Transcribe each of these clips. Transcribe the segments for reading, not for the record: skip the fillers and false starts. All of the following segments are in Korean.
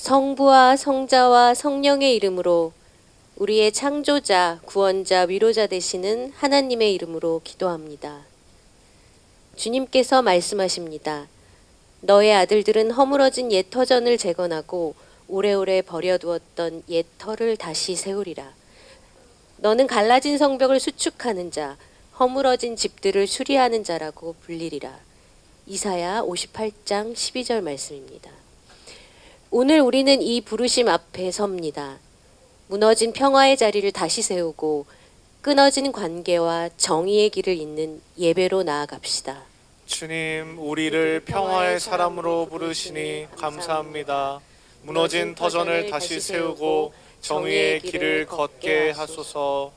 성부와 성자와 성령의 이름으로 우리의 창조자, 구원자, 위로자 되시는 하나님의 이름으로 기도합니다. 주님께서 말씀하십니다. 너의 아들들은 허물어진 옛 터전을 재건하고 오래오래 버려두었던 옛 터를 다시 세우리라. 너는 갈라진 성벽을 수축하는 자, 허물어진 집들을 수리하는 자라고 불리리라. 이사야 58장 12절 말씀입니다. 오늘 우리는 이 부르심 앞에 섭니다. 무너진 평화의 자리를 다시 세우고 끊어진 관계와 정의의 길을 잇는 예배로 나아갑시다. 주님, 우리를 평화의 사람으로 부르시니 감사합니다. 무너진 터전을 다시 세우고 정의의 길을 걷게 하소서.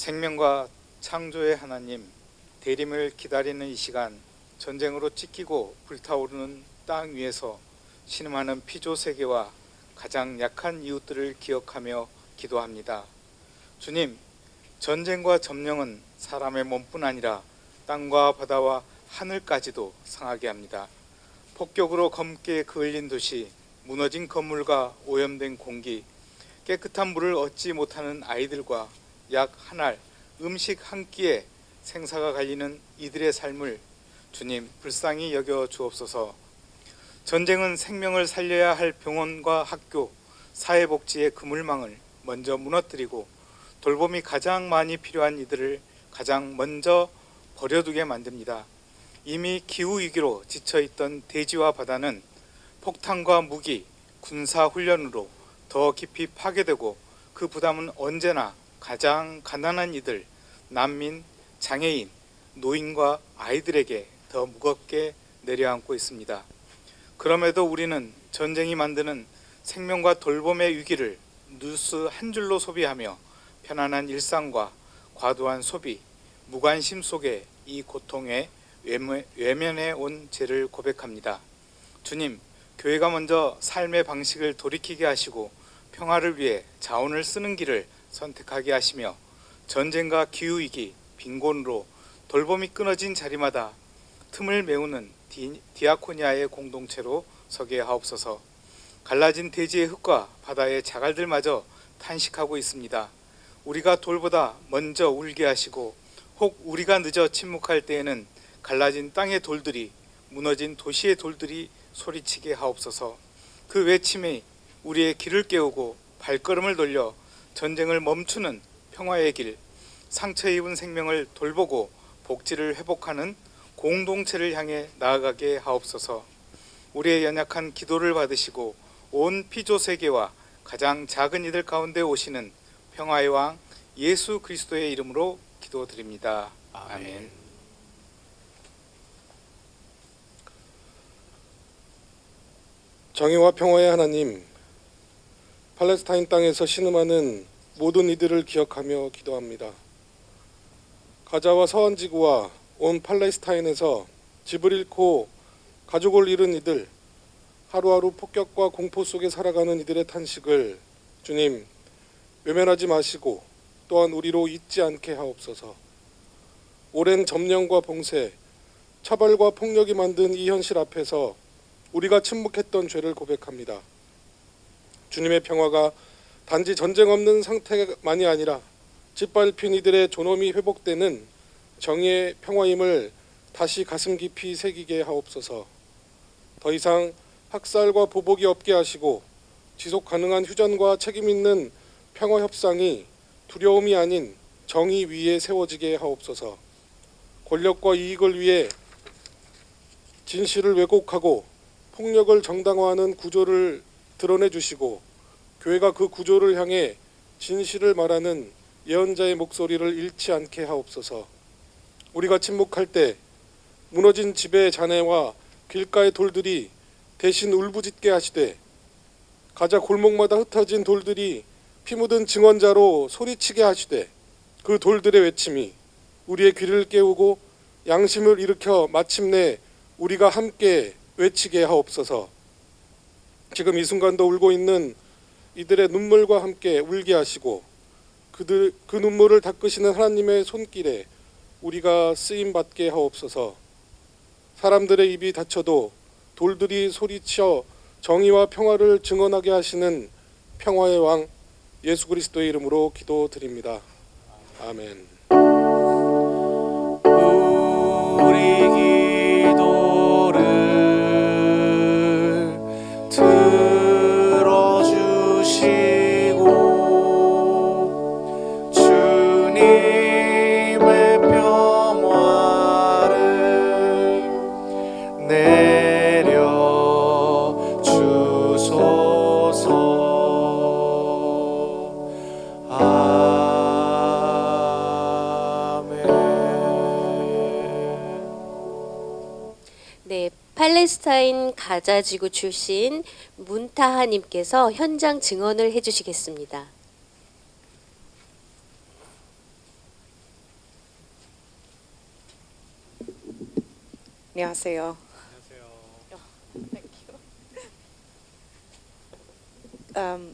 생명과 창조의 하나님, 대림을 기다리는 이 시간, 전쟁으로 찢기고 불타오르는 땅 위에서 신음하는 피조 세계와 가장 약한 이웃들을 기억하며 기도합니다. 주님, 전쟁과 점령은 사람의 몸뿐 아니라 땅과 바다와 하늘까지도 상하게 합니다. 폭격으로 검게 그을린 도시, 무너진 건물과 오염된 공기, 깨끗한 물을 얻지 못하는 아이들과 약 한 알 음식 한 끼에 생사가 갈리는 이들의 삶을 주님 불쌍히 여겨 주옵소서. 전쟁은 생명을 살려야 할 병원과 학교, 사회복지의 그물망을 먼저 무너뜨리고 돌봄이 가장 많이 필요한 이들을 가장 먼저 버려두게 만듭니다. 이미 기후위기로 지쳐있던 대지와 바다는 폭탄과 무기, 군사훈련으로 더 깊이 파괴되고 그 부담은 언제나 가장 가난한 이들, 난민, 장애인, 노인과 아이들에게 더 무겁게 내려앉고 있습니다. 그럼에도 우리는 전쟁이 만드는 생명과 돌봄의 위기를 뉴스 한 줄로 소비하며 편안한 일상과 과도한 소비, 무관심 속에 이 고통에 외면해 온 죄를 고백합니다. 주님, 교회가 먼저 삶의 방식을 돌이키게 하시고 평화를 위해 자원을 쓰는 길을 선택하게 하시며 전쟁과 기후위기, 빈곤으로 돌봄이 끊어진 자리마다 틈을 메우는 디아코니아의 공동체로 서게 하옵소서. 갈라진 대지의 흙과 바다의 자갈들마저 탄식하고 있습니다. 우리가 돌보다 먼저 울게 하시고 혹 우리가 늦어 침묵할 때에는 갈라진 땅의 돌들이, 무너진 도시의 돌들이 소리치게 하옵소서. 그 외침이 우리의 길을 깨우고 발걸음을 돌려 전쟁을 멈추는 평화의 길, 상처 입은 생명을 돌보고 복지를 회복하는 공동체를 향해 나아가게 하옵소서. 우리의 연약한 기도를 받으시고 온 피조 세계와 가장 작은 이들 가운데 오시는 평화의 왕 예수 그리스도의 이름으로 기도드립니다. 아멘. 정의와 평화의 하나님, 팔레스타인 땅에서 신음하는 모든 이들을 기억하며 기도합니다. 가자와 서한 지구와 온 팔레스타인에서 집을 잃고 가족을 잃은 이들, 하루하루 폭격과 공포 속에 살아가는 이들의 탄식을 주님 외면하지 마시고 또한 우리로 잊지 않게 하옵소서. 오랜 점령과 봉쇄, 차별과 폭력이 만든 이 현실 앞에서 우리가 침묵했던 죄를 고백합니다. 주님의 평화가 단지 전쟁 없는 상태만이 아니라 짓밟힌 이들의 존엄이 회복되는 정의의 평화임을 다시 가슴 깊이 새기게 하옵소서. 더 이상 학살과 보복이 없게 하시고 지속 가능한 휴전과 책임 있는 평화 협상이 두려움이 아닌 정의 위에 세워지게 하옵소서. 권력과 이익을 위해 진실을 왜곡하고 폭력을 정당화하는 구조를 드러내 주시고 교회가 그 구조를 향해 진실을 말하는 예언자의 목소리를 잃지 않게 하옵소서. 우리가 침묵할 때 무너진 집의 잔해와 길가의 돌들이 대신 울부짖게 하시되 가자 골목마다 흩어진 돌들이 피 묻은 증언자로 소리치게 하시되 그 돌들의 외침이 우리의 귀를 깨우고 양심을 일으켜 마침내 우리가 함께 외치게 하옵소서. 지금 이 순간도 울고 있는 이들의 눈물과 함께 울게 하시고 그 눈물을 닦으시는 하나님의 손길에 우리가 쓰임받게 하옵소서. 사람들의 입이 닫혀도 돌들이 소리쳐 정의와 평화를 증언하게 하시는 평화의 왕 예수 그리스도의 이름으로 기도드립니다. 아멘. 우리 기도를 들어주시고 주님의 평화를 내려 주소서. 네, 팔레스타인 가자 지구 출신 문타하님께서 현장 증언을 해주시겠습니다. 안녕하세요.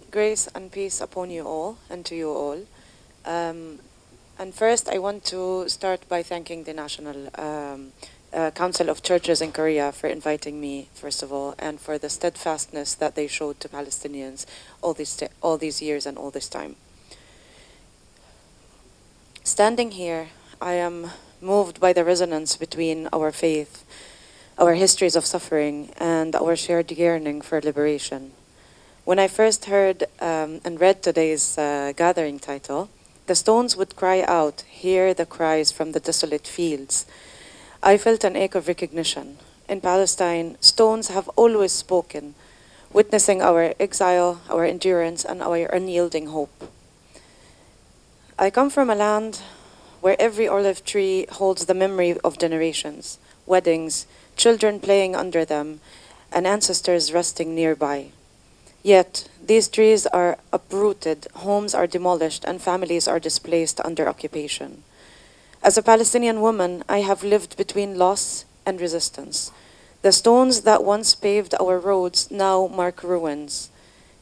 Grace and peace upon you all and to you all. And first, I want to start by thanking the National Council of Churches in Korea for inviting me, first of all, and for the steadfastness that they showed to Palestinians all these years and all this time. Standing here, I am moved by the resonance between our faith, our histories of suffering, and our shared yearning for liberation. When I first heard and read today's gathering title, "The stones would cry out, hear the cries from the desolate fields," I felt an ache of recognition. In Palestine, stones have always spoken, witnessing our exile, our endurance, and our unyielding hope. I come from a land where every olive tree holds the memory of generations, weddings, children playing under them, and ancestors resting nearby. Yet, these trees are uprooted, homes are demolished, and families are displaced under occupation. As a Palestinian woman, I have lived between loss and resistance. The stones that once paved our roads now mark ruins.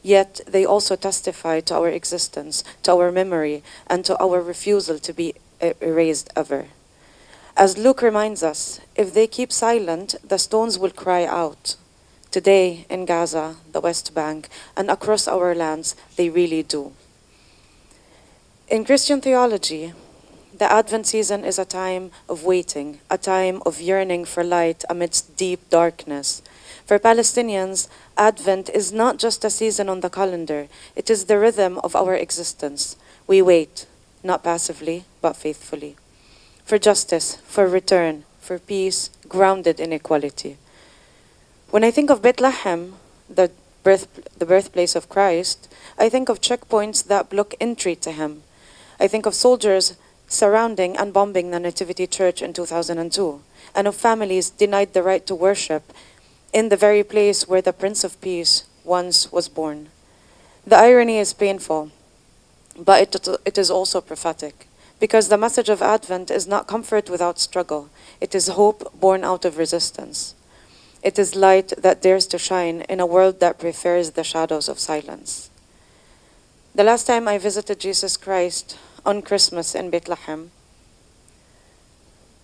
Yet, they also testify to our existence, to our memory, and to our refusal to be erased ever. As Luke reminds us, if they keep silent, the stones will cry out. Today, in Gaza, the West Bank, and across our lands, they really do. In Christian theology, the Advent season is a time of waiting, a time of yearning for light amidst deep darkness. For Palestinians, Advent is not just a season on the calendar, it is the rhythm of our existence. We wait, not passively, but faithfully. For justice, for return, for peace, grounded in equality. When I think of Bethlehem, the birthplace of Christ, I think of checkpoints that block entry to him. I think of soldiers surrounding and bombing the Nativity Church in 2002, and of families denied the right to worship in the very place where the Prince of Peace once was born. The irony is painful, but it is also prophetic, because the message of Advent is not comfort without struggle. It is hope born out of resistance. It is light that dares to shine in a world that prefers the shadows of silence. The last time I visited Jesus Christ on Christmas in Bethlehem,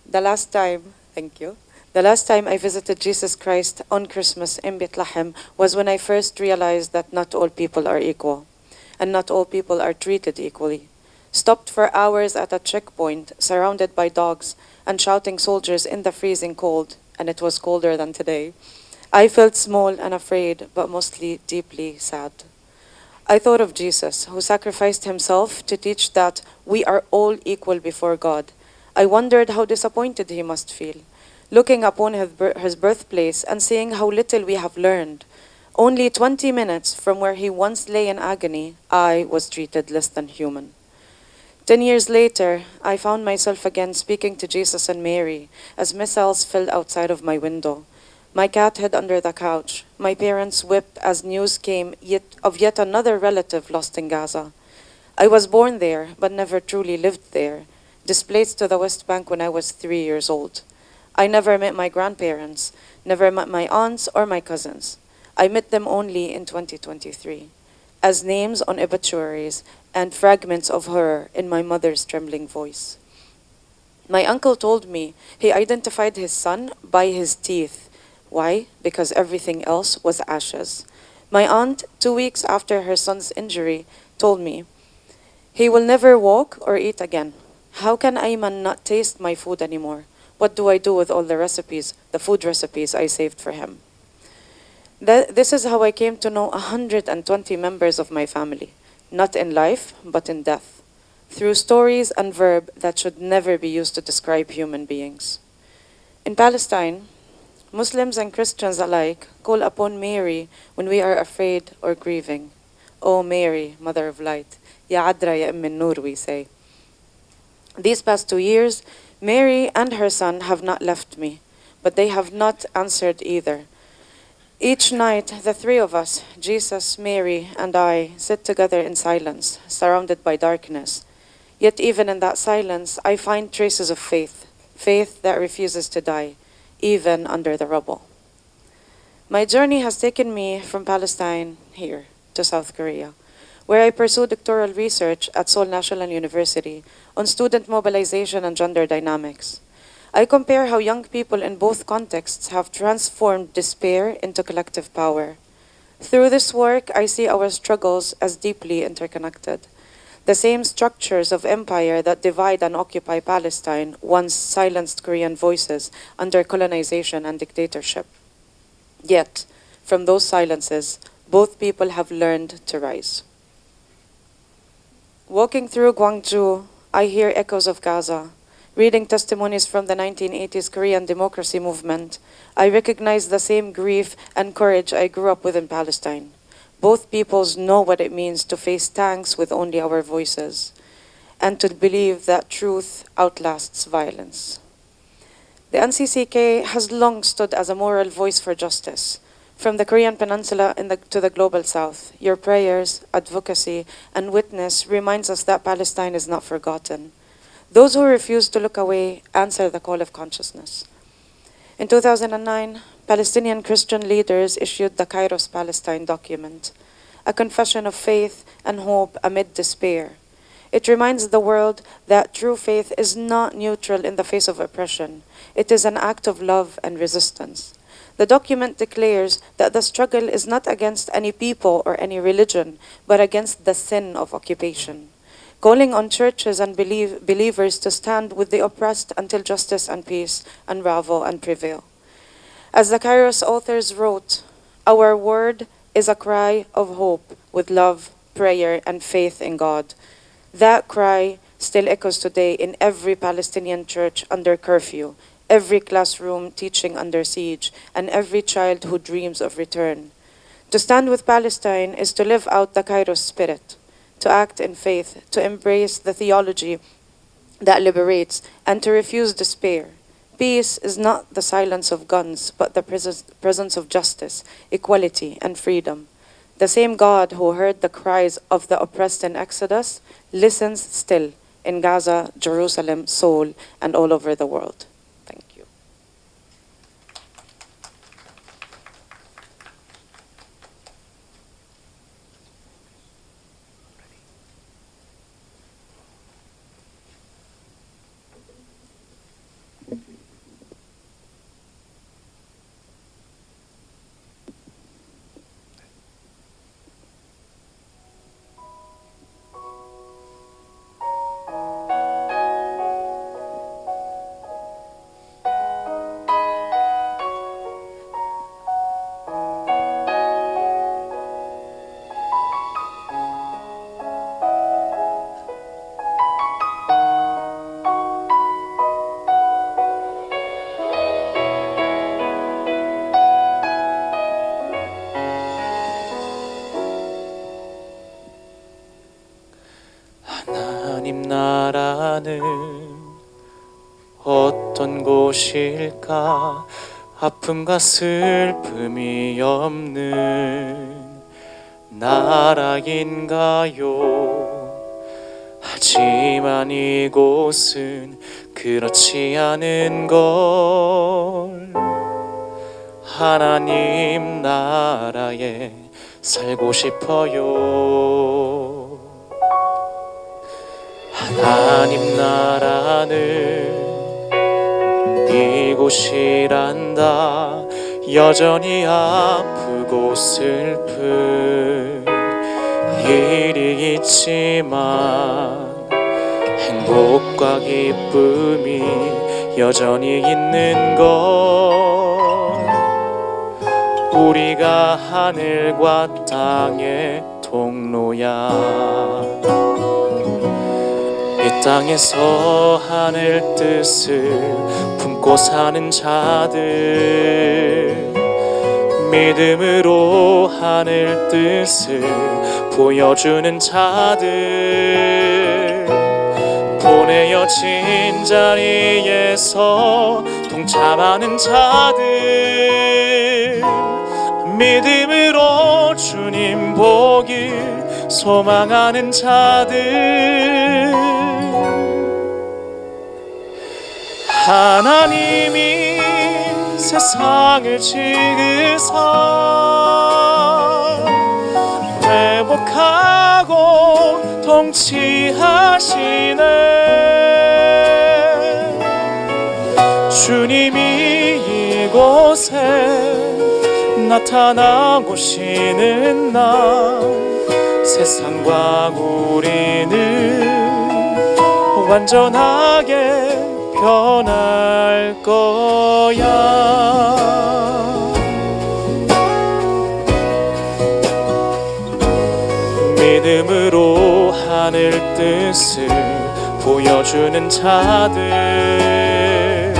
the last time I visited Jesus Christ on Christmas in Bethlehem was when I first realized that not all people are equal. and not all people are treated equally. Stopped for hours at a checkpoint, surrounded by dogs and shouting soldiers in the freezing cold, and it was colder than today, I felt small and afraid, but mostly deeply sad. I thought of Jesus, who sacrificed himself to teach that we are all equal before God. I wondered how disappointed he must feel, looking upon his birthplace and seeing how little we have learned. Only 20 minutes from where he once lay in agony, I was treated less than human. 10 years later, I found myself again speaking to Jesus and Mary as missiles fell outside of my window. My cat hid under the couch. My parents wept as news came of yet another relative lost in Gaza. I was born there, but never truly lived there, displaced to the West Bank when I was 3 years old. I never met my grandparents, never met my aunts or my cousins. I met them only in 2023, as names on obituaries and fragments of horror in my mother's trembling voice. My uncle told me he identified his son by his teeth. Why? Because everything else was ashes. My aunt, 2 weeks after her son's injury, told me, he will never walk or eat again. How can Ayman not taste my food anymore? What do I do with all the recipes, the food recipes I saved for him? This is how I came to know 120 members of my family, not in life, but in death, through stories and verb that should never be used to describe human beings. In Palestine, Muslims and Christians alike call upon Mary when we are afraid or grieving. O Mary, Mother of Light, Ya Adra Ya Umm Nur, we say. These past 2 years, Mary and her son have not left me, but they have not answered either. Each night, the three of us, Jesus, Mary, and I, sit together in silence, surrounded by darkness. Yet even in that silence, I find traces of faith, faith that refuses to die, even under the rubble. My journey has taken me from Palestine here to South Korea, where I pursue doctoral research at Seoul National University on student mobilization and gender dynamics. I compare how young people in both contexts have transformed despair into collective power. Through this work, I see our struggles as deeply interconnected. The same structures of empire that divide and occupy Palestine once silenced Korean voices under colonization and dictatorship. Yet, from those silences, both people have learned to rise. Walking through Gwangju, I hear echoes of Gaza. Reading testimonies from the 1980s Korean democracy movement, I recognize the same grief and courage I grew up with in Palestine. Both peoples know what it means to face tanks with only our voices, and to believe that truth outlasts violence. The NCCK has long stood as a moral voice for justice. From the Korean Peninsula to the Global South, your prayers, advocacy, and witness reminds us that Palestine is not forgotten. Those who refuse to look away answer the call of consciousness. In 2009, Palestinian Christian leaders issued the Kairos Palestine document, a confession of faith and hope amid despair. It reminds the world that true faith is not neutral in the face of oppression. It is an act of love and resistance. The document declares that the struggle is not against any people or any religion, but against the sin of occupation, calling on churches and believers to stand with the oppressed until justice and peace unravel and prevail. As the Kairos authors wrote, our word is a cry of hope with love, prayer, and faith in God. That cry still echoes today in every Palestinian church under curfew, every classroom teaching under siege, and every child who dreams of return. To stand with Palestine is to live out the Kairos spirit, to act in faith, to embrace the theology that liberates, and to refuse despair. Peace is not the silence of guns, but the presence of justice, equality, and freedom. The same God who heard the cries of the oppressed in Exodus listens still in Gaza, Jerusalem, Seoul, and all over the world. Thank you. 하나님 나라는 어떤 곳일까? 아픔과 슬픔이 없는 나라인가요? 하지만 이곳은 그렇지 않은 걸. 하나님 나라에 살고 싶어요. 하나님 나라는 이곳이란다. 여전히 아프고 슬픈 일이 있지만 행복과 기쁨이 여전히 있는 것. 우리가 하늘과 땅의 통로야. 이 땅에서 하늘 뜻을 품고 사는 자들, 믿음으로 하늘 뜻을 보여주는 자들, 보내어진 자리에서 동참하는 자들, 믿음으로 주님 보길 소망하는 자들. 하나님이 세상을 지으사 회복하고 통치하시네. 주님이 이곳에 나타나고 쉬는 날, 세상과 우리는 완전하게 변할 거야. 믿음으로 하늘 뜻을 보여주는 자들,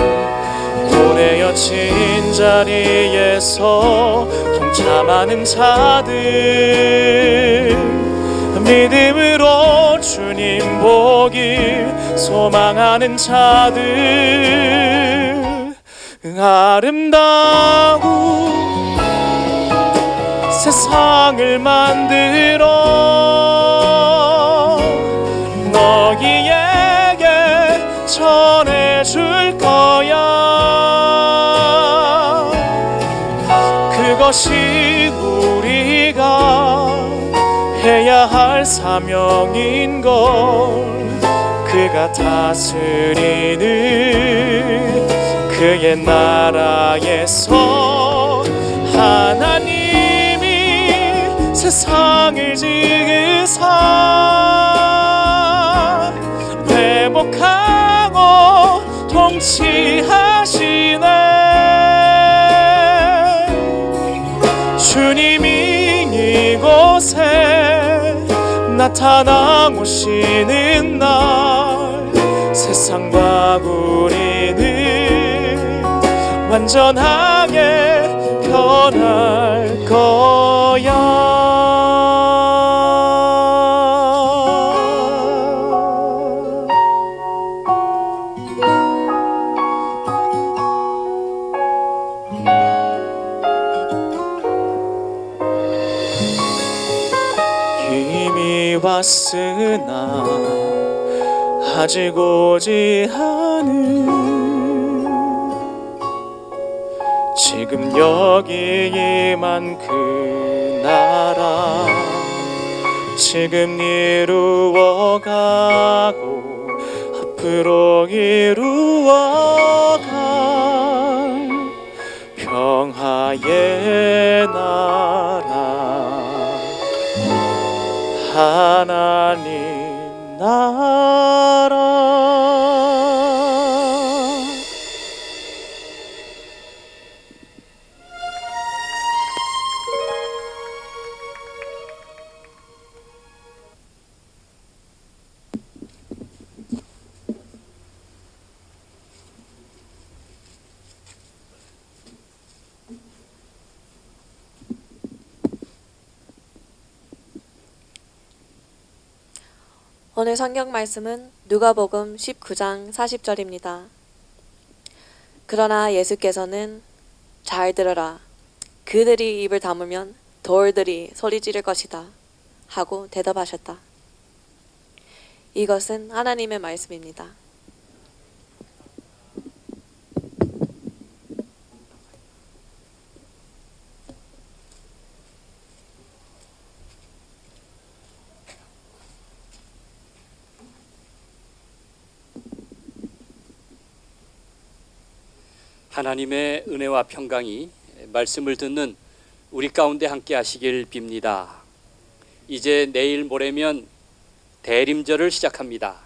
보내어진 자리에서 동참하는 자들, 믿음으로 주님 보길 소망하는 자들. 아름다운 세상을 만들어 너희에게 전해줄 거야. 그것이 우리가 해야 할 사명인걸. 그가 다스리는 그의 나라에서 하나님이 세상을 지으사 회복하고 통치하시네. 주님이 이곳에 나타나고 쉬는 날, 세상과 우리는 완전하게 변할 거야. 이미 왔으나 아직 오지 않은 지금 여기 임한 그 나라, 지금 이루어가고 앞으로 이루어갈 평화의 나라, 하나님 나라. 오늘 성경 말씀은 누가복음 19장 40절입니다. 그러나 예수께서는 잘 들어라. 그들이 입을 다물면 돌들이 소리 지를 것이다. 하고 대답하셨다. 이것은 하나님의 말씀입니다. 하나님의 은혜와 평강이 말씀을 듣는 우리 가운데 함께 하시길 빕니다. 이제 내일 모레면 대림절을 시작합니다.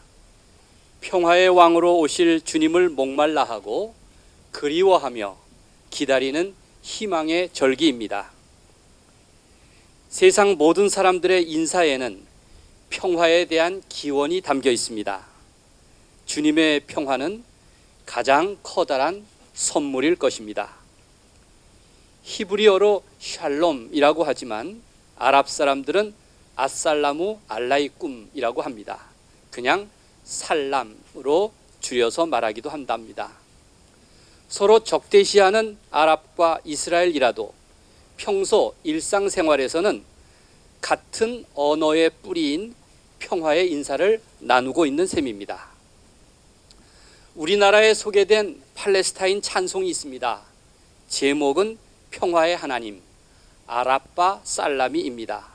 평화의 왕으로 오실 주님을 목말라 하고 그리워하며 기다리는 희망의 절기입니다. 세상 모든 사람들의 인사에는 평화에 대한 기원이 담겨 있습니다. 주님의 평화는 가장 커다란 선물일 것입니다. 히브리어로 샬롬이라고 하지만 아랍 사람들은 아살라무 알라이쿰이라고 합니다. 그냥 살람으로 줄여서 말하기도 한답니다. 서로 적대시하는 아랍과 이스라엘이라도 평소 일상생활에서는 같은 언어의 뿌리인 평화의 인사를 나누고 있는 셈입니다. 우리나라에 소개된 팔레스타인 찬송이 있습니다. 제목은 평화의 하나님, 아라빠 살라미입니다.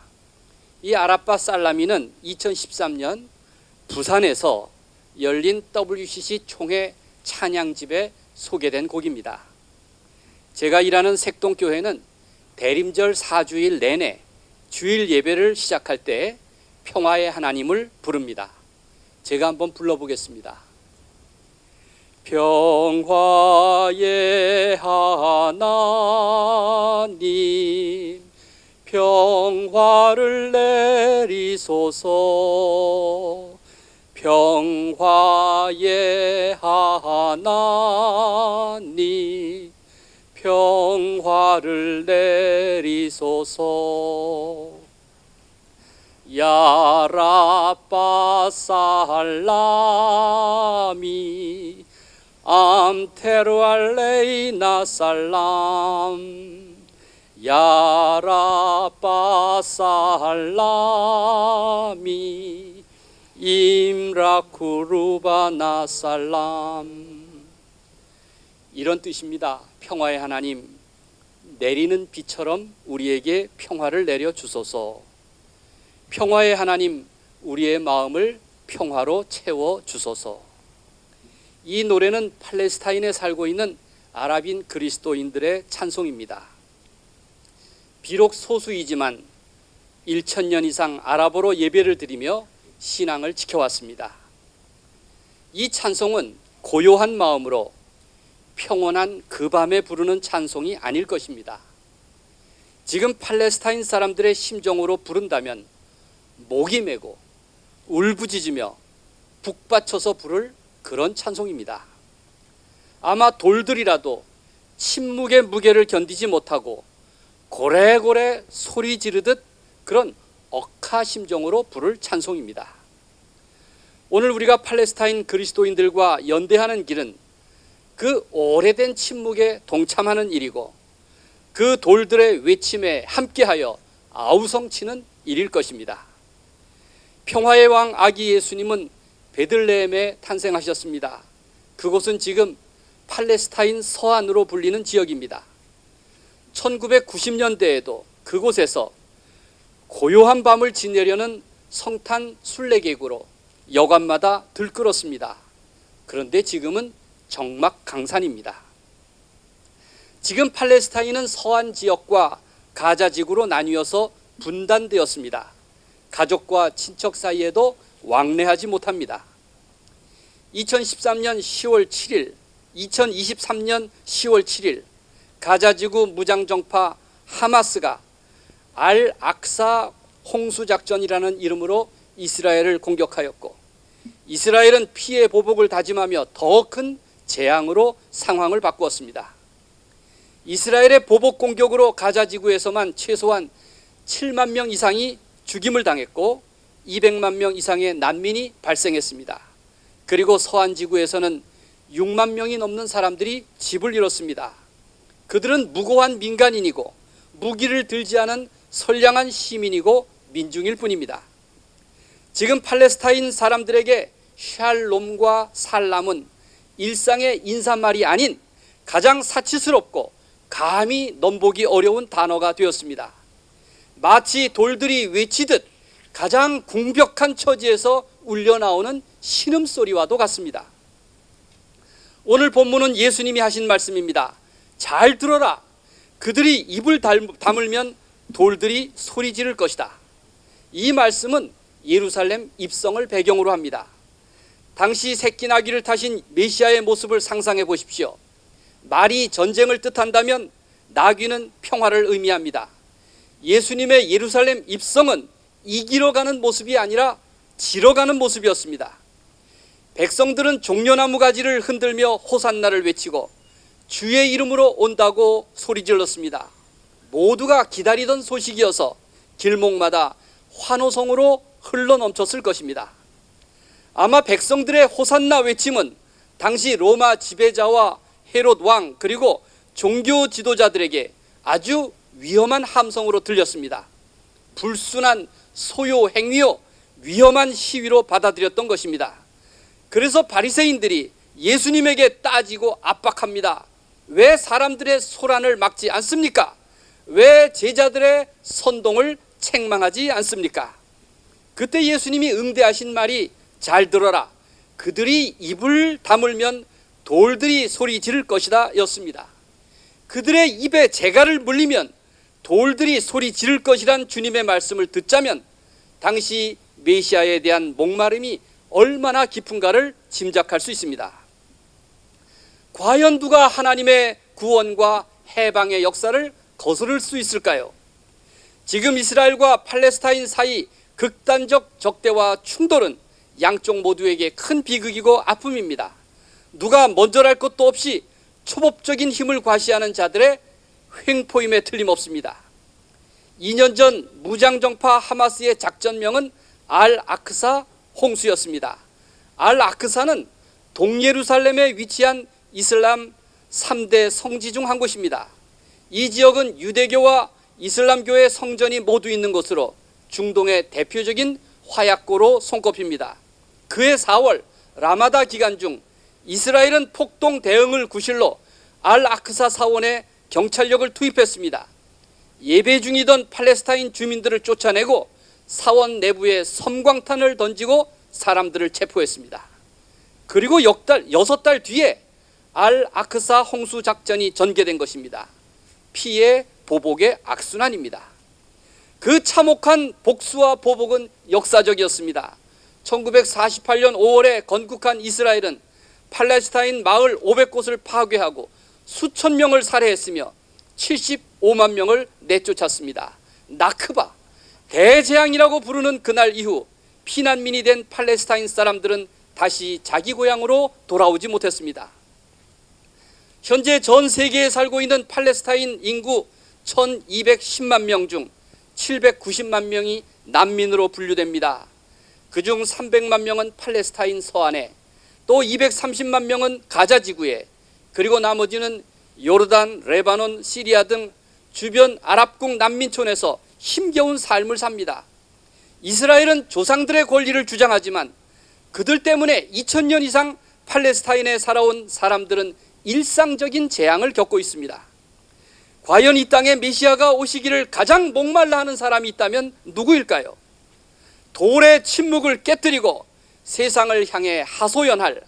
이 아라빠 살라미는 2013년 부산에서 열린 WCC 총회 찬양집에 소개된 곡입니다. 제가 일하는 색동교회는 대림절 4주일 내내 주일 예배를 시작할 때 평화의 하나님을 부릅니다. 제가 한번 불러보겠습니다. 평화의 하나님, 평화를 내리소서. 평화의 하나님, 평화를 내리소서. 야라빠 살라미 암테루 알레이나 살람. 야라빠 살라미 임라쿠루바나 살람. 이런 뜻입니다. 평화의 하나님, 내리는 비처럼 우리에게 평화를 내려 주소서. 평화의 하나님, 우리의 마음을 평화로 채워 주소서. 이 노래는 팔레스타인에 살고 있는 아랍인 그리스도인들의 찬송입니다. 비록 소수이지만 1000년 이상 아랍어로 예배를 드리며 신앙을 지켜왔습니다. 이 찬송은 고요한 마음으로 평온한 그 밤에 부르는 찬송이 아닐 것입니다. 지금 팔레스타인 사람들의 심정으로 부른다면 목이 메고 울부짖으며 북받쳐서 부를 그런 찬송입니다. 아마 돌들이라도 침묵의 무게를 견디지 못하고 고래고래 소리 지르듯 그런 억하 심정으로 부를 찬송입니다. 오늘 우리가 팔레스타인 그리스도인들과 연대하는 길은 그 오래된 침묵에 동참하는 일이고 그 돌들의 외침에 함께하여 아우성치는 일일 것입니다. 평화의 왕 아기 예수님은 베들레헴에 탄생하셨습니다. 그곳은 지금 팔레스타인 서안으로 불리는 지역입니다. 1990년대에도 그곳에서 고요한 밤을 지내려는 성탄 순례객으로 여관마다 들끓었습니다. 그런데 지금은 정막 강산입니다. 지금 팔레스타인은 서안 지역과 가자 지구로 나뉘어서 분단되었습니다. 가족과 친척 사이에도 왕래하지 못합니다. 2013년 10월 7일, 2023년 10월 7일 가자지구 무장정파 하마스가 알 악사 홍수작전이라는 이름으로 이스라엘을 공격하였고 이스라엘은 피해 보복을 다짐하며 더 큰 재앙으로 상황을 바꾸었습니다. 이스라엘의 보복 공격으로 가자지구에서만 최소한 7만 명 이상이 죽임을 당했고 200만 명 이상의 난민이 발생했습니다. 그리고 서한 지구에서는 6만 명이 넘는 사람들이 집을 잃었습니다. 그들은 무고한 민간인이고 무기를 들지 않은 선량한 시민이고 민중일 뿐입니다. 지금 팔레스타인 사람들에게 샬롬과 살람은 일상의 인사말이 아닌 가장 사치스럽고 감히 넘보기 어려운 단어가 되었습니다. 마치 돌들이 외치듯 가장 궁벽한 처지에서 울려나오는 신음소리와도 같습니다. 오늘 본문은 예수님이 하신 말씀입니다. 잘 들어라. 그들이 입을 다물면 돌들이 소리 지를 것이다. 이 말씀은 예루살렘 입성을 배경으로 합니다. 당시 새끼 나귀를 타신 메시아의 모습을 상상해 보십시오. 말이 전쟁을 뜻한다면 나귀는 평화를 의미합니다. 예수님의 예루살렘 입성은 이기러 가는 모습이 아니라 지러 가는 모습이었습니다. 백성들은 종려나무 가지를 흔들며 호산나를 외치고 주의 이름으로 온다고 소리질렀습니다. 모두가 기다리던 소식이어서 길목마다 환호성으로 흘러넘쳤을 것입니다. 아마 백성들의 호산나 외침은 당시 로마 지배자와 헤롯 왕 그리고 종교 지도자들에게 아주 위험한 함성으로 들렸습니다. 불순한 소요 행위요 위험한 시위로 받아들였던 것입니다. 그래서 바리새인들이 예수님에게 따지고 압박합니다. 왜 사람들의 소란을 막지 않습니까? 왜 제자들의 선동을 책망하지 않습니까? 그때 예수님이 응대하신 말이 잘 들어라. 그들이 입을 다물면 돌들이 소리 지를 것이다 였습니다. 그들의 입에 재갈을 물리면 돌들이 소리 지를 것이란 주님의 말씀을 듣자면 당시 메시아에 대한 목마름이 얼마나 깊은가를 짐작할 수 있습니다. 과연 누가 하나님의 구원과 해방의 역사를 거스를 수 있을까요? 지금 이스라엘과 팔레스타인 사이 극단적 적대와 충돌은 양쪽 모두에게 큰 비극이고 아픔입니다. 누가 먼저랄 것도 없이 초법적인 힘을 과시하는 자들의 횡포임에 틀림없습니다. 2년 전 무장정파 하마스의 작전명은 알-아크사 홍수였습니다. 알-아크사는 동예루살렘에 위치한 이슬람 3대 성지 중 한 곳입니다. 이 지역은 유대교와 이슬람교의 성전이 모두 있는 곳으로 중동의 대표적인 화약고로 손꼽힙니다. 그해 4월 라마다 기간 중 이스라엘은 폭동 대응을 구실로 알-아크사 사원에 경찰력을 투입했습니다. 예배 중이던 팔레스타인 주민들을 쫓아내고 사원 내부에 섬광탄을 던지고 사람들을 체포했습니다. 그리고 6달 뒤에 알-아크사 홍수 작전이 전개된 것입니다. 피해 보복의 악순환입니다. 그 참혹한 복수와 보복은 역사적이었습니다. 1948년 5월에 건국한 이스라엘은 팔레스타인 마을 500곳을 파괴하고 수천 명을 살해했으며 75만 명을 내쫓았습니다. 나크바, 대재앙이라고 부르는 그날 이후 피난민이 된 팔레스타인 사람들은 다시 자기 고향으로 돌아오지 못했습니다. 현재 전 세계에 살고 있는 팔레스타인 인구 1210만 명 중 790만 명이 난민으로 분류됩니다. 그중 300만 명은 팔레스타인 서안에, 또 230만 명은 가자 지구에, 그리고 나머지는 요르단, 레바논, 시리아 등 주변 아랍국 난민촌에서 힘겨운 삶을 삽니다. 이스라엘은 조상들의 권리를 주장하지만 그들 때문에 2000년 이상 팔레스타인에 살아온 사람들은 일상적인 재앙을 겪고 있습니다. 과연 이 땅에 메시아가 오시기를 가장 목말라 하는 사람이 있다면 누구일까요? 돌의 침묵을 깨뜨리고 세상을 향해 하소연할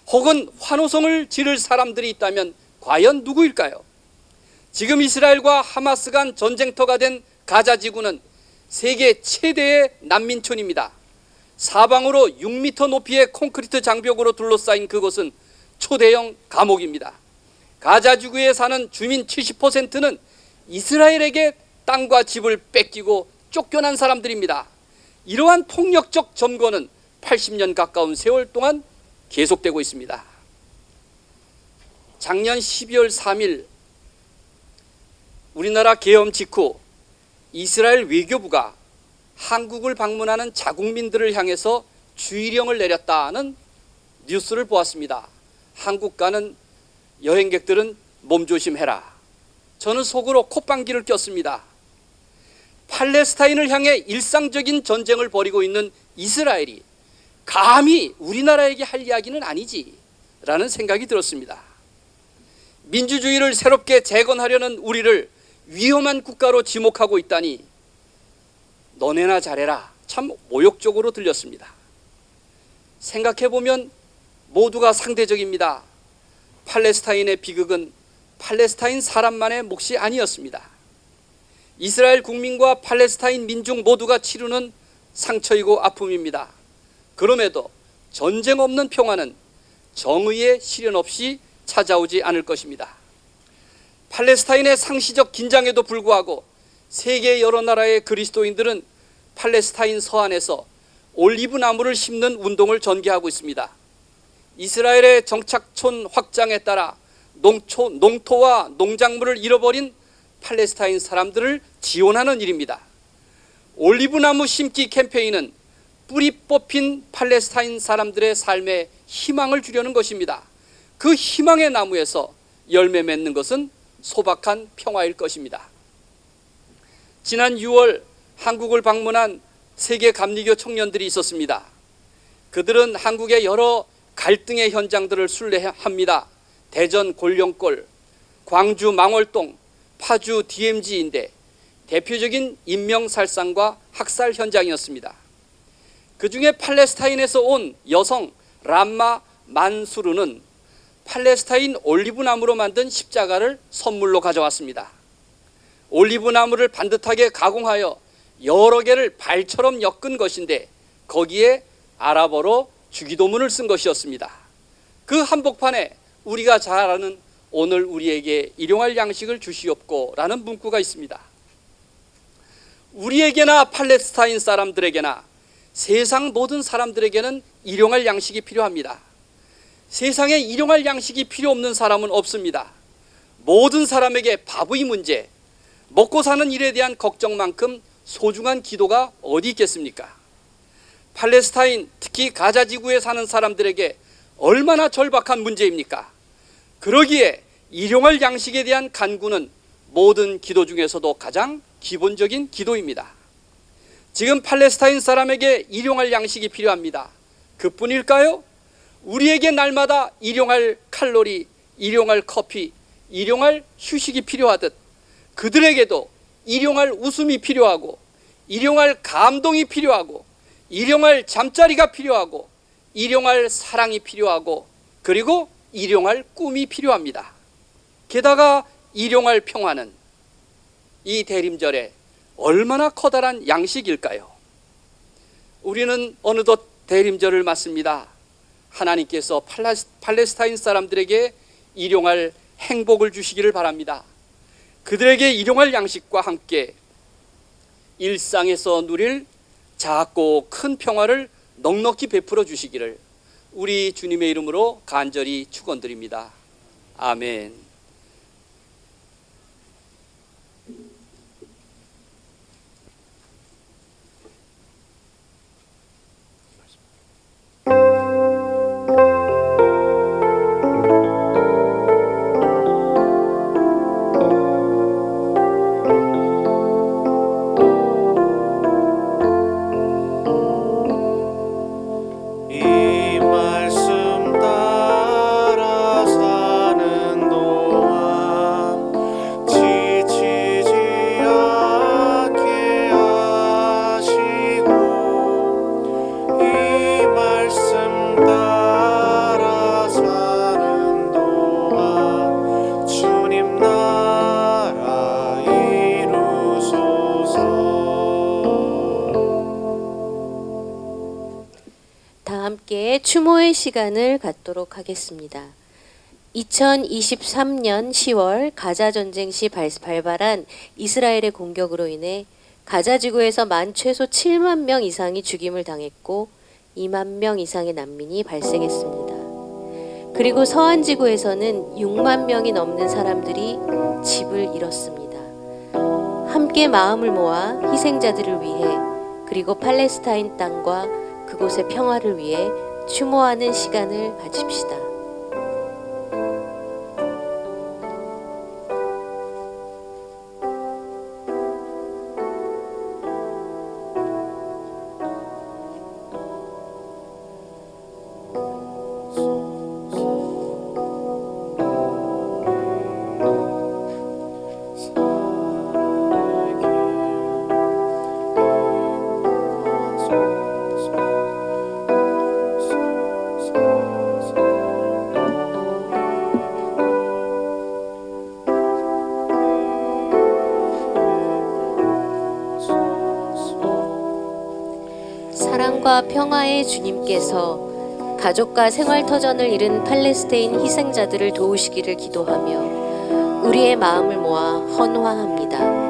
혹은 환호성을 지를 사람들이 있다면 과연 누구일까요? 지금 이스라엘과 하마스 간 전쟁터가 된 가자 지구는 세계 최대의 난민촌입니다. 사방으로 6m 높이의 콘크리트 장벽으로 둘러싸인 그곳은 초대형 감옥입니다. 가자 지구에 사는 주민 70%는 이스라엘에게 땅과 집을 뺏기고 쫓겨난 사람들입니다. 이러한 폭력적 점거는 80년 가까운 세월 동안 계속되고 있습니다. 작년 12월 3일 우리나라 계엄 직후 이스라엘 외교부가 한국을 방문하는 자국민들을 향해서 주의령을 내렸다는 뉴스를 보았습니다. 한국 가는 여행객들은 몸조심해라. 저는 속으로 콧방귀를 꼈습니다. 팔레스타인을 향해 일상적인 전쟁을 벌이고 있는 이스라엘이 감히 우리나라에게 할 이야기는 아니지 라는 생각이 들었습니다. 민주주의를 새롭게 재건하려는 우리를 위험한 국가로 지목하고 있다니 너네나 잘해라. 참 모욕적으로 들렸습니다. 생각해보면 모두가 상대적입니다. 팔레스타인의 비극은 팔레스타인 사람만의 몫이 아니었습니다. 이스라엘 국민과 팔레스타인 민중 모두가 치르는 상처이고 아픔입니다. 그럼에도 전쟁 없는 평화는 정의의 시련 없이 찾아오지 않을 것입니다. 팔레스타인의 상시적 긴장에도 불구하고 세계 여러 나라의 그리스도인들은 팔레스타인 서안에서 올리브 나무를 심는 운동을 전개하고 있습니다. 이스라엘의 정착촌 확장에 따라 농토와 농작물을 잃어버린 팔레스타인 사람들을 지원하는 일입니다. 올리브 나무 심기 캠페인은 뿌리 뽑힌 팔레스타인 사람들의 삶에 희망을 주려는 것입니다. 그 희망의 나무에서 열매 맺는 것은 소박한 평화일 것입니다. 지난 6월 한국을 방문한 세계 감리교 청년들이 있었습니다. 그들은 한국의 여러 갈등의 현장들을 순례합니다. 대전 골령골, 광주 망월동, 파주 DMZ인데 대표적인 인명살상과 학살 현장이었습니다. 그 중에 팔레스타인에서 온 여성 람마 만수르는 팔레스타인 올리브나무로 만든 십자가를 선물로 가져왔습니다. 올리브나무를 반듯하게 가공하여 여러 개를 발처럼 엮은 것인데 거기에 아랍어로 주기도문을 쓴 것이었습니다. 그 한복판에 우리가 잘 아는 오늘 우리에게 일용할 양식을 주시옵고 라는 문구가 있습니다. 우리에게나 팔레스타인 사람들에게나 세상 모든 사람들에게는 일용할 양식이 필요합니다. 세상에 일용할 양식이 필요 없는 사람은 없습니다. 모든 사람에게 밥의 문제, 먹고 사는 일에 대한 걱정만큼 소중한 기도가 어디 있겠습니까? 팔레스타인, 특히 가자 지구에 사는 사람들에게 얼마나 절박한 문제입니까? 그러기에 일용할 양식에 대한 간구는 모든 기도 중에서도 가장 기본적인 기도입니다. 지금 팔레스타인 사람에게 일용할 양식이 필요합니다. 그뿐일까요? 우리에게 날마다 일용할 칼로리, 일용할 커피, 일용할 휴식이 필요하듯 그들에게도 일용할 웃음이 필요하고 일용할 감동이 필요하고 일용할 잠자리가 필요하고 일용할 사랑이 필요하고 그리고 일용할 꿈이 필요합니다. 게다가 일용할 평화는 이 대림절에 얼마나 커다란 양식일까요? 우리는 어느덧 대림절을 맞습니다. 하나님께서 팔레스타인 사람들에게 일용할 행복을 주시기를 바랍니다. 그들에게 일용할 양식과 함께 일상에서 누릴 작고 큰 평화를 넉넉히 베풀어 주시기를 우리 주님의 이름으로 간절히 축원드립니다. 아멘. 이 말씀 따라 사는 동안 지치지 않게 하시고 이 말씀 따라 사는 동안 주님 나라 이루소서. 다 함께 추모의 시간을 갖도록 하겠습니다. 2023년 10월 가자 전쟁 시 발발한 이스라엘의 공격으로 인해 가자 지구에서 최소 7만 명 이상이 죽임을 당했고 2만 명 이상의 난민이 발생했습니다. 그리고 서한 지구에서는 6만 명이 넘는 사람들이 집을 잃었습니다. 함께 마음을 모아 희생자들을 위해 그리고 팔레스타인 땅과 그곳의 평화를 위해 추모하는 시간을 가집시다. 사랑과 평화의 주님께서 가족과 생활터전을 잃은 팔레스타인 희생자들을 도우시기를 기도하며 우리의 마음을 모아 헌화합니다.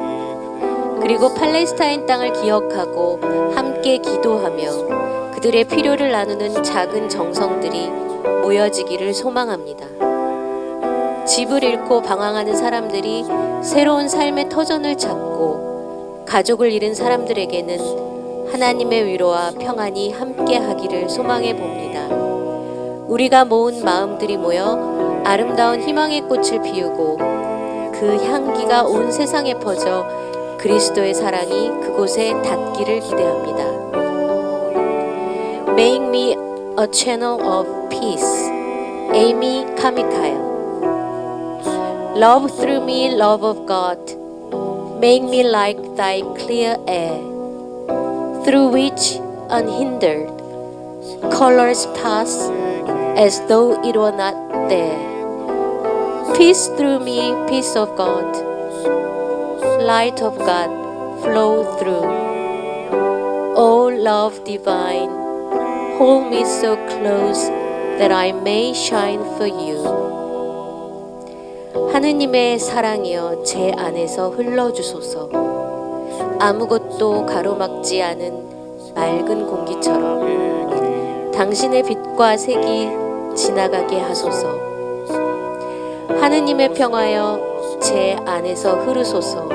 그리고 팔레스타인 땅을 기억하고 함께 기도하며 그들의 필요를 나누는 작은 정성들이 모여지기를 소망합니다. 집을 잃고 방황하는 사람들이 새로운 삶의 터전을 찾고 가족을 잃은 사람들에게는 하나님의 위로와 평안이 함께 하기를 소망해 봅니다. 우리가 모은 마음들이 모여 아름다운 희망의 꽃을 피우고 그 향기가 온 세상에 퍼져 그리스도의 사랑이 그곳에 닿기를 기대합니다. Make me a channel of peace. Amy Kamikayo. Love through me, love of God. Make me like thy clear air, through which, unhindered, colors pass as though it were not there. Peace through me, peace of God. Light of God, flow through. O love divine, hold me so close that I may shine for you. 하느님의 사랑이여 제 안에서 흘러주소서. 아무것도 가로막지 않은 맑은 공기처럼 당신의 빛과 색이 지나가게 하소서. 하느님의 평화여 제 안에서 흐르소서.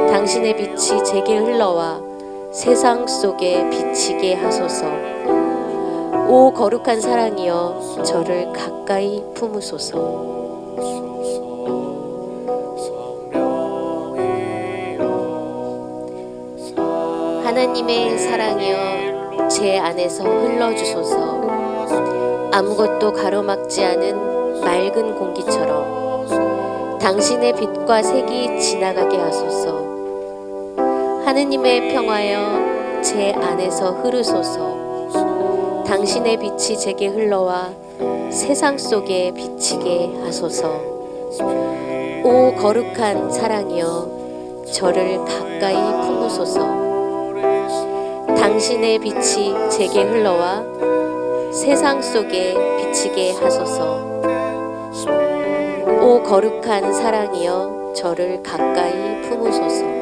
당신의 빛이 제게 흘러와 세상 속에 비치게 하소서. 오 거룩한 사랑이여 저를 가까이 품으소서. 하나님의 사랑이여 제 안에서 흘러주소서. 아무것도 가로막지 않은 맑은 공기처럼 당신의 빛과 색이 지나가게 하소서. 하느님의 평화여 제 안에서 흐르소서. 당신의 빛이 제게 흘러와 세상 속에 비치게 하소서. 오 거룩한 사랑이여 저를 가까이 품으소서. 당신의 빛이 제게 흘러와 세상 속에 비치게 하소서. 오 거룩한 사랑이여 저를 가까이 품으소서.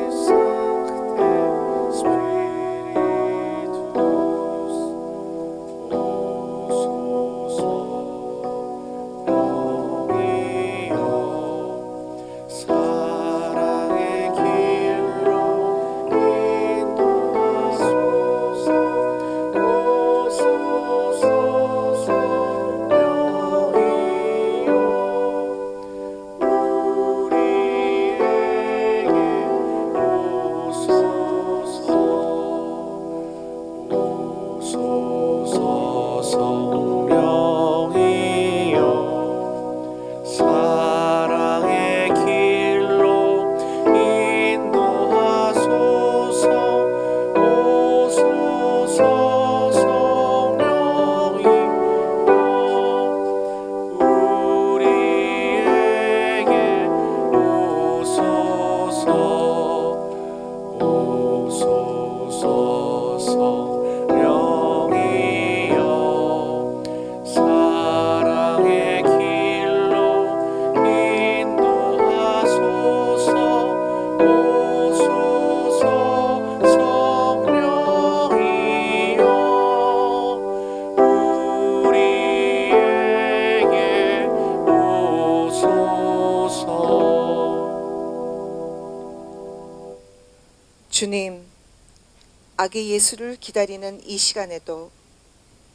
아기 예수를 기다리는 이 시간에도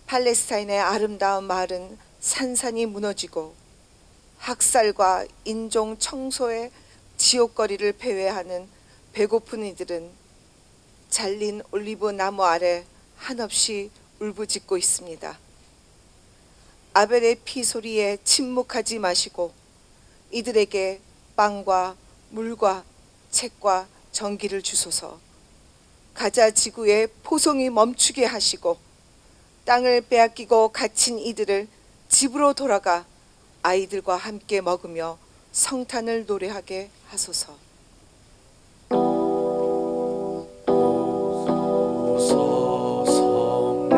팔레스타인의 아름다운 마을은 산산이 무너지고 학살과 인종 청소의 지옥거리를 배회하는 배고픈 이들은 잘린 올리브 나무 아래 한없이 울부짖고 있습니다. 아벨의 피 소리에 침묵하지 마시고 이들에게 빵과 물과 책과 전기를 주소서. 가자 지구의 포송이 멈추게 하시고 땅을 빼앗기고 갇힌 이들을 집으로 돌아가 아이들과 함께 먹으며 성탄을 노래하게 하소서. 오소서 성령이여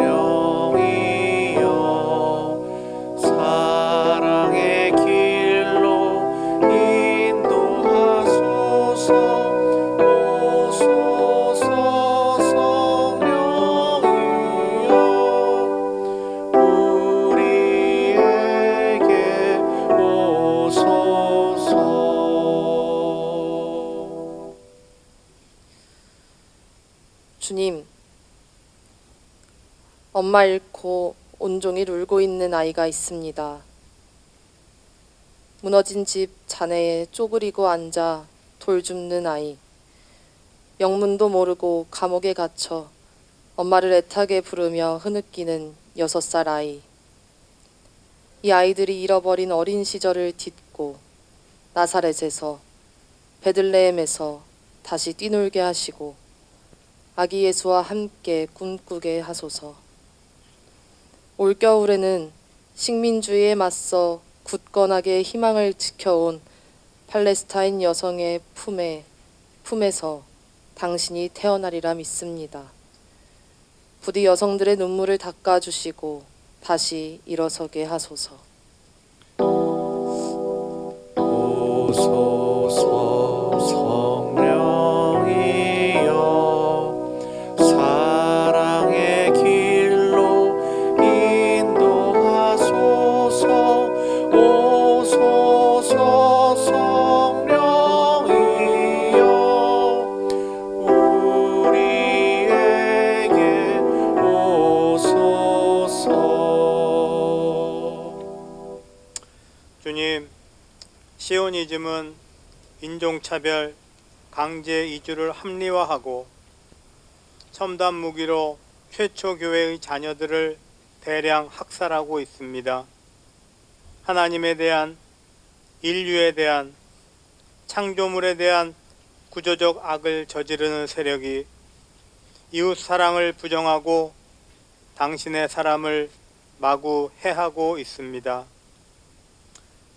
사랑의 길로 인도하소서. 오소서 성령이여 우리에게 오소서. 주님, 엄마 잃고 온종일 울고 있는 아이가 있습니다. 무너진 집 잔해에 쪼그리고 앉아 돌 줍는 아이. 영문도 모르고 감옥에 갇혀 엄마를 애타게 부르며 흐느끼는 6살 아이. 이 아이들이 잃어버린 어린 시절을 딛고 나사렛에서 베들레헴에서 다시 뛰놀게 하시고 아기 예수와 함께 꿈꾸게 하소서. 올겨울에는 식민주의에 맞서 굳건하게 희망을 지켜온 팔레스타인 여성의 품에서 당신이 태어나리라 믿습니다. 부디 여성들의 눈물을 닦아주시고 다시 일어서게 하소서. 오소서 성령이여 사랑의 길로 인도하소서. 오소서 성령이여 우리에게 오소서. 주님, 시오니즘은 인종차별, 강제 이주를 합리화하고 첨단 무기로 최초 교회의 자녀들을 대량 학살하고 있습니다. 하나님에 대한, 인류에 대한, 창조물에 대한 구조적 악을 저지르는 세력이 이웃 사랑을 부정하고 당신의 사람을 마구 해하고 있습니다.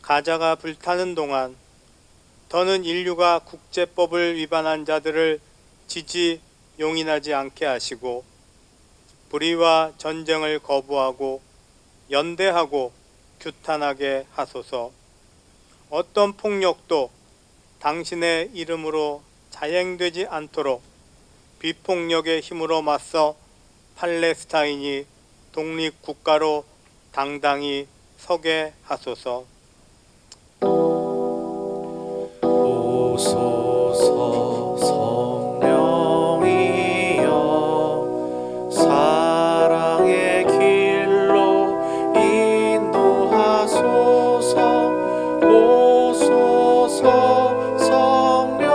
가자가 불타는 동안 더는 인류가 국제법을 위반한 자들을 지지 용인하지 않게 하시고 불의와 전쟁을 거부하고 연대하고 규탄하게 하소서. 어떤 폭력도 당신의 이름으로 자행되지 않도록 비폭력의 힘으로 맞서 팔레스타인이 독립국가로 당당히 서게 하소서. 오소서 성령이여 사랑의 길로 인도하소서. 오소서 성령이여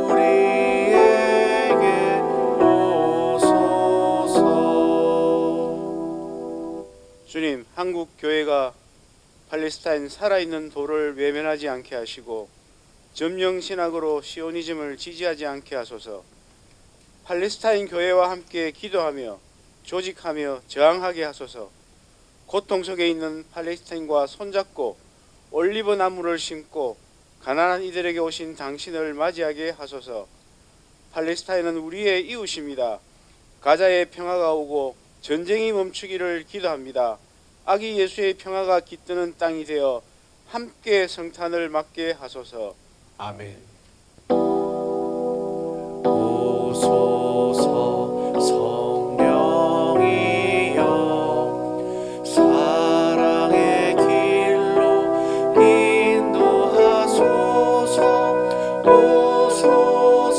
우리에게 오소서. 주님, 한국 교회가 팔레스타인 살아있는 돌을 외면하지 않게 하시고 점령신학으로 시오니즘을 지지하지 않게 하소서. 팔레스타인 교회와 함께 기도하며 조직하며 저항하게 하소서. 고통 속에 있는 팔레스타인과 손잡고 올리브 나무를 심고 가난한 이들에게 오신 당신을 맞이하게 하소서. 팔레스타인은 우리의 이웃입니다. 가자의 평화가 오고 전쟁이 멈추기를 기도합니다. 아기 예수의 평화가 깃드는 땅이 되어 함께 성탄을 맞게 하소서. 아멘. 오소서 성령이여 사랑의 길로 인도하소서. 오소서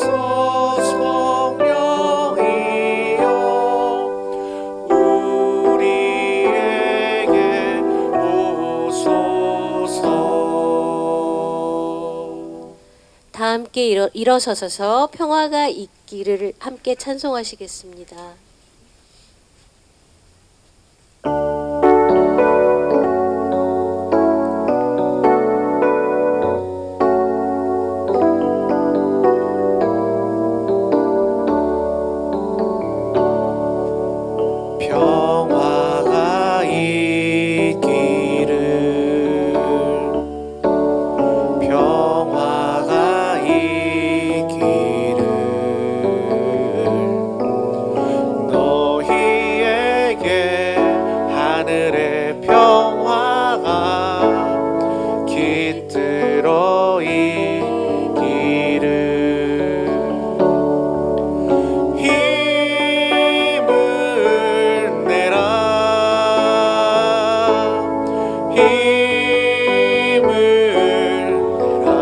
함께 일어서서 평화가 있기를 함께 찬송하시겠습니다. 평화가 있기를 평화가 있기를 너희에게 하늘의 평화가 깃들어 있기를 힘을 내라 힘을 내라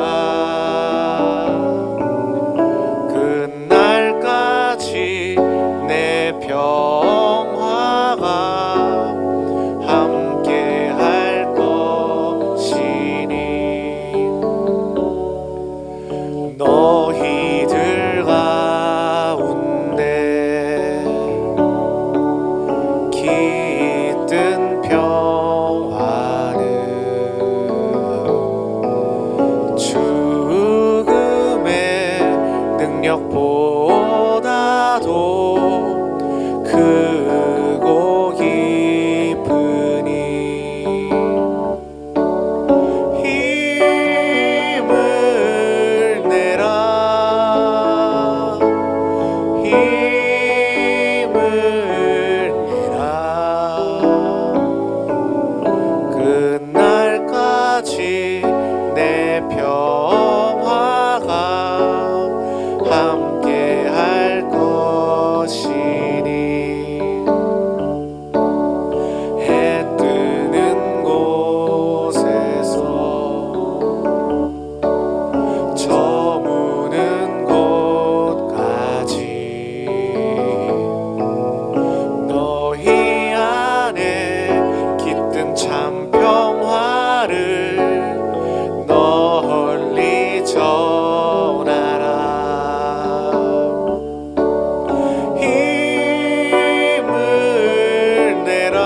그날까지 내 평화가 함께 할 것이니 너희들 가운데 깃든 평화는 죽음의 능력보다도 크고 깊으니 힘을 내라 힘을 내라 그날까지 내 평화가 함께 할 것이니 해 뜨는 곳에서 저무는 곳까지 너희 안에 깃든 참 평화를 널리 전하라 힘을 내라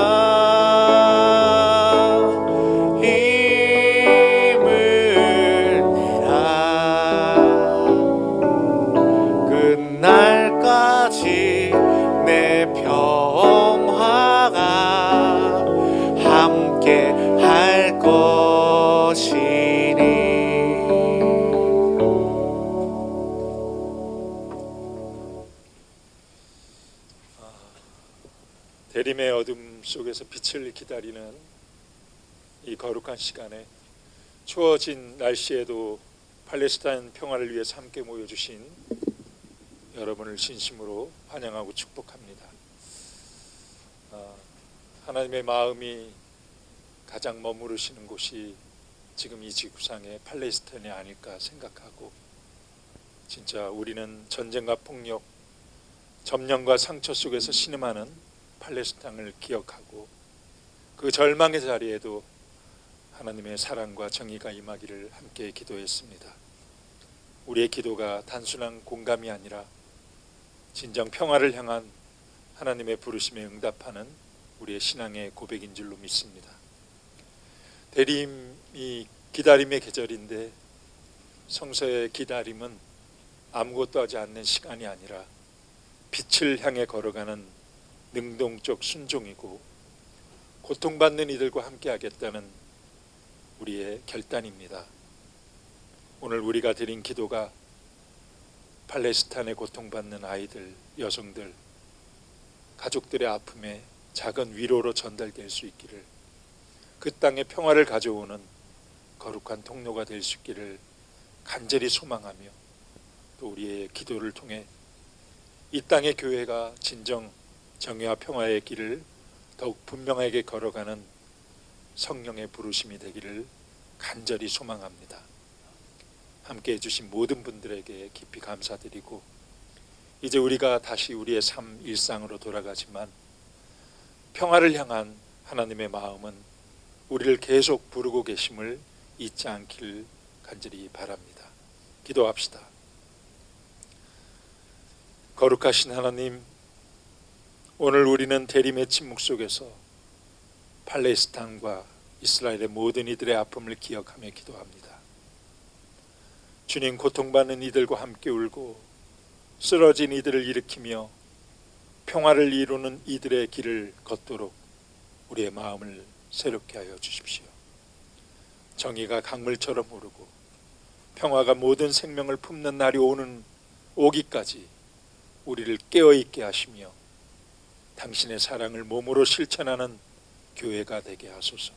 힘을 내라 그날까지 내 평화가 함께 할 것이니 대림의 어둠 속에서 빛을 기다리는 이 거룩한 시간에 추워진 날씨에도 팔레스타인 평화를 위해서 함께 모여주신 여러분을 진심으로 환영하고 축복합니다. 하나님의 마음이 가장 머무르시는 곳이 지금 이 지구상의 팔레스타인이 아닐까 생각하고, 진짜 우리는 전쟁과 폭력, 점령과 상처 속에서 신음하는 팔레스타인을 기억하고 그 절망의 자리에도 하나님의 사랑과 정의가 임하기를 함께 기도했습니다. 우리의 기도가 단순한 공감이 아니라 진정 평화를 향한 하나님의 부르심에 응답하는 우리의 신앙의 고백인 줄로 믿습니다. 대림이 기다림의 계절인데 성서의 기다림은 아무것도 하지 않는 시간이 아니라 빛을 향해 걸어가는 능동적 순종이고 고통받는 이들과 함께 하겠다는 우리의 결단입니다. 오늘 우리가 드린 기도가 팔레스타인에 고통받는 아이들, 여성들, 가족들의 아픔에 작은 위로로 전달될 수 있기를, 그 땅에 평화를 가져오는 거룩한 통로가 될 수 있기를 간절히 소망하며, 또 우리의 기도를 통해 이 땅의 교회가 진정 정의와 평화의 길을 더욱 분명하게 걸어가는 성령의 부르심이 되기를 간절히 소망합니다. 함께 해주신 모든 분들에게 깊이 감사드리고, 이제 우리가 다시 우리의 삶 일상으로 돌아가지만 평화를 향한 하나님의 마음은 우리를 계속 부르고 계심을 잊지 않기를 간절히 바랍니다. 기도합시다. 거룩하신 하나님, 오늘 우리는 대림의 침묵 속에서 팔레스타인과 이스라엘의 모든 이들의 아픔을 기억하며 기도합니다. 주님, 고통받는 이들과 함께 울고 쓰러진 이들을 일으키며 평화를 이루는 이들의 길을 걷도록 우리의 마음을 새롭게 하여 주십시오. 정의가 강물처럼 흐르고 평화가 모든 생명을 품는 날이 오기까지 우리를 깨어있게 하시며 당신의 사랑을 몸으로 실천하는 교회가 되게 하소서.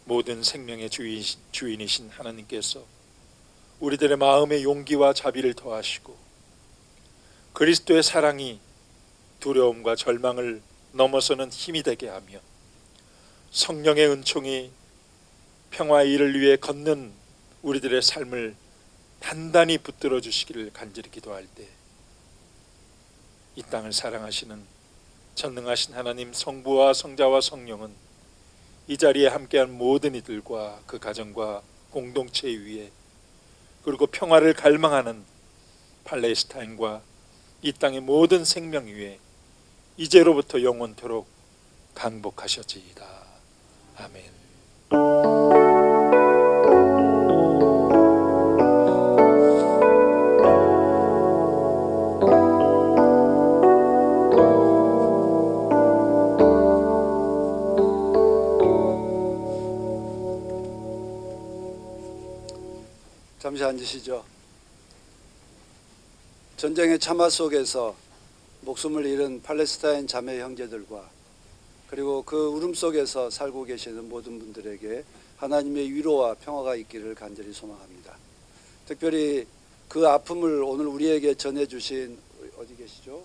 모든 생명의 주인이신 하나님께서 우리들의 마음에 용기와 자비를 더하시고 그리스도의 사랑이 두려움과 절망을 넘어서는 힘이 되게 하며 성령의 은총이 평화의 일을 위해 걷는 우리들의 삶을 단단히 붙들어 주시기를 간절히 기도할 때 이 땅을 사랑하시는 전능하신 하나님 성부와 성자와 성령은 이 자리에 함께한 모든 이들과 그 가정과 공동체 위에 그리고 평화를 갈망하는 팔레스타인과 이 땅의 모든 생명 위에 이제로부터 영원토록 강복하셨지이다. 아멘. 잠시 앉으시죠. 전쟁의 참화 속에서 목숨을 잃은 팔레스타인 자매 형제들과 그리고 그 울음 속에서 살고 계시는 모든 분들에게 하나님의 위로와 평화가 있기를 간절히 소망합니다. 특별히 그 아픔을 오늘 우리에게 전해주신 어디 계시죠?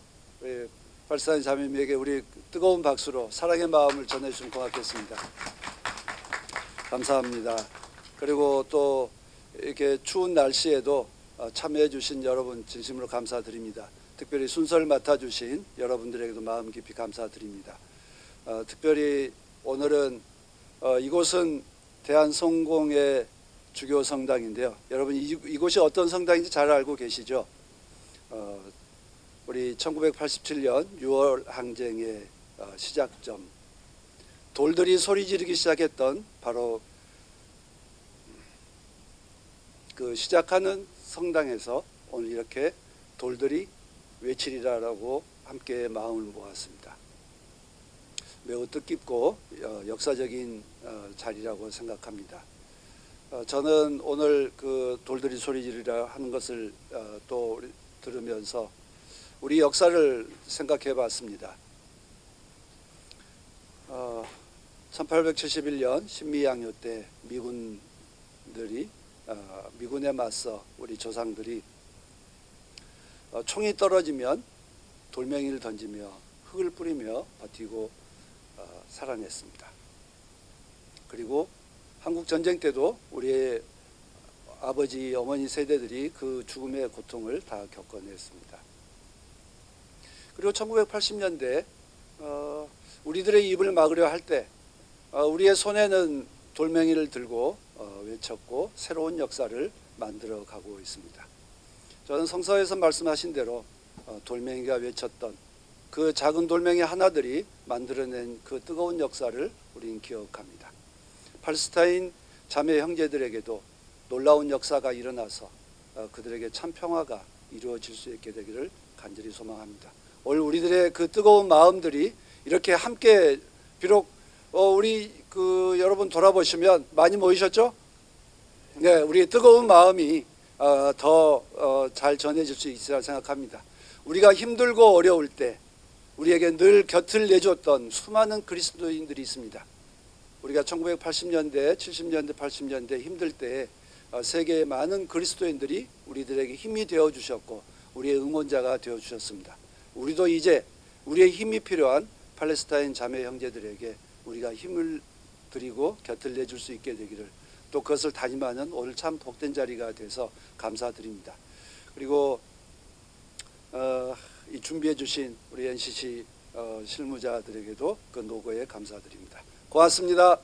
팔레스타인 자매에게 우리 뜨거운 박수로 사랑의 마음을 전해주시면 고맙겠습니다. 감사합니다. 그리고 또 이렇게 추운 날씨에도 참여해 주신 여러분 진심으로 감사드립니다. 특별히 순서를 맡아주신 여러분들에게도 마음 깊이 감사드립니다. 특별히 오늘은 이곳은 대한성공의 주교 성당인데요. 여러분 이곳이 어떤 성당인지 잘 알고 계시죠? 우리 1987년 6월 항쟁의 시작점, 돌들이 소리 지르기 시작했던 바로 그 시작하는 성당에서 오늘 이렇게 돌들이 외치리라라고 함께 마음을 모았습니다. 매우 뜻깊고 역사적인 자리라고 생각합니다. 저는 오늘 그 돌들이 소리 지르리라 하는 것을 또 들으면서 우리 역사를 생각해 봤습니다. 1871년 신미양요 때 미군에 맞서 우리 조상들이 총이 떨어지면 돌멩이를 던지며 흙을 뿌리며 버티고 살아냈습니다. 그리고 한국 전쟁 때도 우리의 아버지, 어머니 세대들이 그 죽음의 고통을 다 겪어냈습니다. 그리고 1980년대 우리들의 입을 막으려 할 때 우리의 손에는 돌멩이를 들고 외쳤고 새로운 역사를 만들어 가고 있습니다. 저는 성서에서 말씀하신 대로 돌멩이가 외쳤던 그 작은 돌멩이 하나들이 만들어낸 그 뜨거운 역사를 우리는 기억합니다. 팔레스타인 자매 형제들에게도 놀라운 역사가 일어나서 그들에게 참 평화가 이루어질 수 있게 되기를 간절히 소망합니다. 오늘 우리들의 그 뜨거운 마음들이 이렇게 함께 비록 우리 여러분 돌아보시면 많이 모이셨죠? 네, 우리의 뜨거운 마음이 더 잘 전해질 수 있으리라 생각합니다. 우리가 힘들고 어려울 때 우리에게 늘 곁을 내줬던 수많은 그리스도인들이 있습니다. 우리가 1980년대, 70년대, 80년대 힘들 때 세계의 많은 그리스도인들이 우리들에게 힘이 되어주셨고 우리의 응원자가 되어주셨습니다. 우리도 이제 우리의 힘이 필요한 팔레스타인 자매 형제들에게 우리가 힘을 드리고 곁을 내줄 수 있게 되기를 또 그것을 다짐하는 오늘 참 복된 자리가 돼서 감사드립니다. 그리고 이 준비해 주신 우리 NCC 실무자들에게도 그 노고에 감사드립니다. 고맙습니다.